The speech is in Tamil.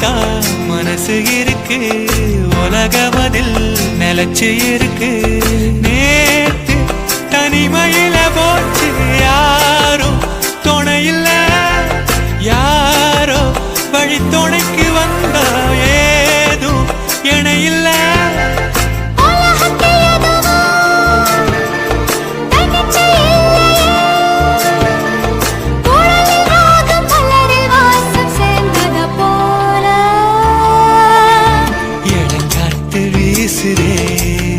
தான் மனசு இருக்கு, உலகமதில் நிலச்சு இருக்கு. நேத்து தனிமையில போச்சு, யாரும் துணையில்ல, யாரோ வழி துணைக்கு வந்தா ஏதும் இணையில்